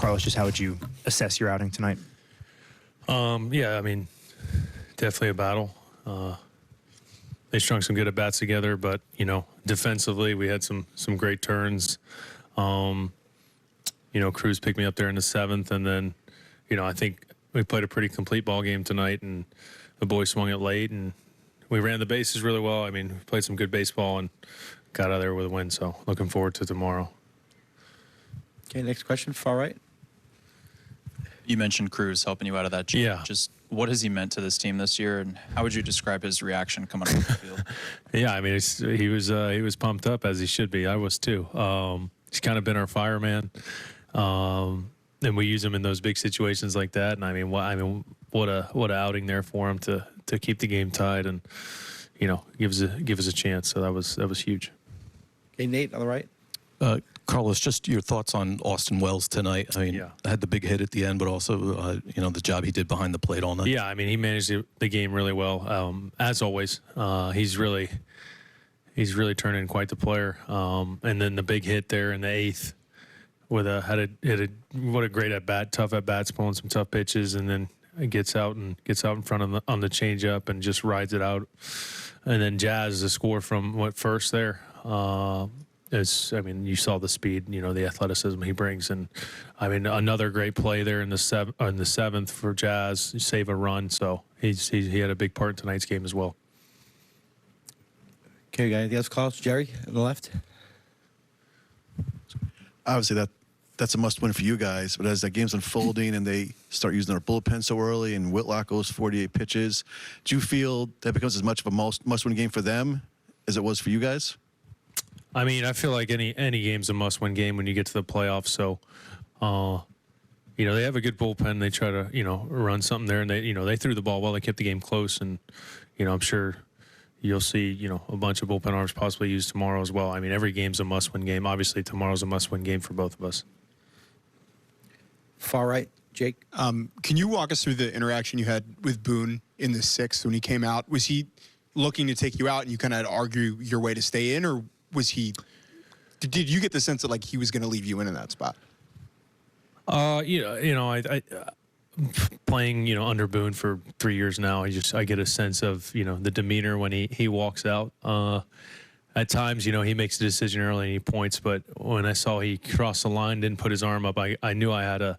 Carlos, just how would you assess your outing tonight? Yeah, I mean, definitely a battle. They strung some good at-bats together, but, you know, defensively we had some great turns. You know, Cruz picked me up there in the 7th, and then, you know, I think we played a pretty complete ball game tonight, and the boys swung it late, and we ran the bases really well. I mean, we played some good baseball and got out of there with a win, so looking forward to tomorrow. Okay, next question, far right. You mentioned Cruz helping you out of that jam. Yeah. Just what has he meant to this team this year, and how would you describe his reaction coming off the field? Yeah, I mean, he was pumped up, as he should be. I was too. He's kind of been our fireman, and we use him in those big situations like that. And I mean, what a outing there for him to keep the game tied and, you know, give us a chance. So that was huge. Okay, Nate on the right. Carlos, just your thoughts on Austin Wells tonight. I mean, Yeah. had the big hit at the end, but also, you know, the job he did behind the plate all night. Yeah, I mean, he managed the game really well, as always. He's really turning quite the player. And then the big hit there in the 8th with what a great at bat, tough at bats, pulling some tough pitches, and then it gets out in front of on the changeup and just rides it out. And then Jazz, the score from first there. I mean, you saw the speed, you know, the athleticism he brings, and I mean, another great play there in the 7th for Jazz, save a run. So he had a big part in tonight's game as well. Okay, got anything else, Carlos? Jerry on the left. Obviously, that's a must-win for you guys. But as that game's unfolding and they start using their bullpen so early, and Whitlock goes 48 pitches, do you feel that becomes as much of a must-win game for them as it was for you guys? I mean, I feel like any game's a must-win game when you get to the playoffs. So, you know, they have a good bullpen. They try to, you know, run something there, and they threw the ball well. They kept the game close, and, you know, I'm sure you'll see, you know, a bunch of bullpen arms possibly used tomorrow as well. I mean, every game's a must-win game. Obviously, tomorrow's a must-win game for both of us. Far right, Jake. Can you walk us through the interaction you had with Boone in the 6th when he came out? Was he looking to take you out and you kind of argue your way to stay in, or was he? Did you get the sense that like he was going to leave you in that spot? You know, I playing, you know, under Boone for 3 years now. I get a sense of, you know, the demeanor when he walks out. At times, you know, he makes a decision early and he points, but when I saw he crossed the line, didn't put his arm up, I knew I had a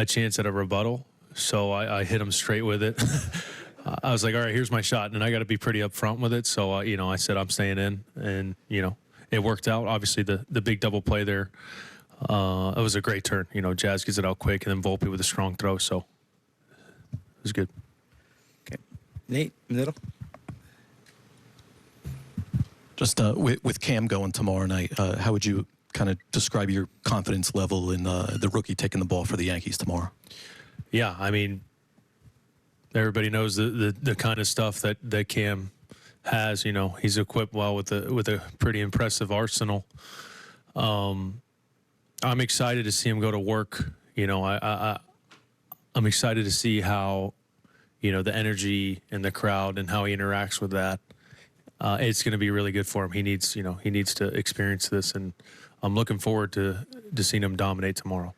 chance at a rebuttal. So I hit him straight with it. I was like, all right, here's my shot, and I got to be pretty upfront with it. So, you know, I said I'm staying in, and, you know, it worked out. Obviously, the big double play there, it was a great turn. You know, Jazz gets it out quick, and then Volpe with a strong throw, so it was good. Okay, Nate, middle. Just with Cam going tomorrow night, how would you kind of describe your confidence level in the rookie taking the ball for the Yankees tomorrow? Yeah, I mean, everybody knows the kind of stuff that Cam has. You know, he's equipped well with a pretty impressive arsenal. I'm excited to see him go to work. You know, I'm excited to see how, you know, the energy in the crowd and how he interacts with that. It's going to be really good for him. He needs to experience this, and I'm looking forward to seeing him dominate tomorrow.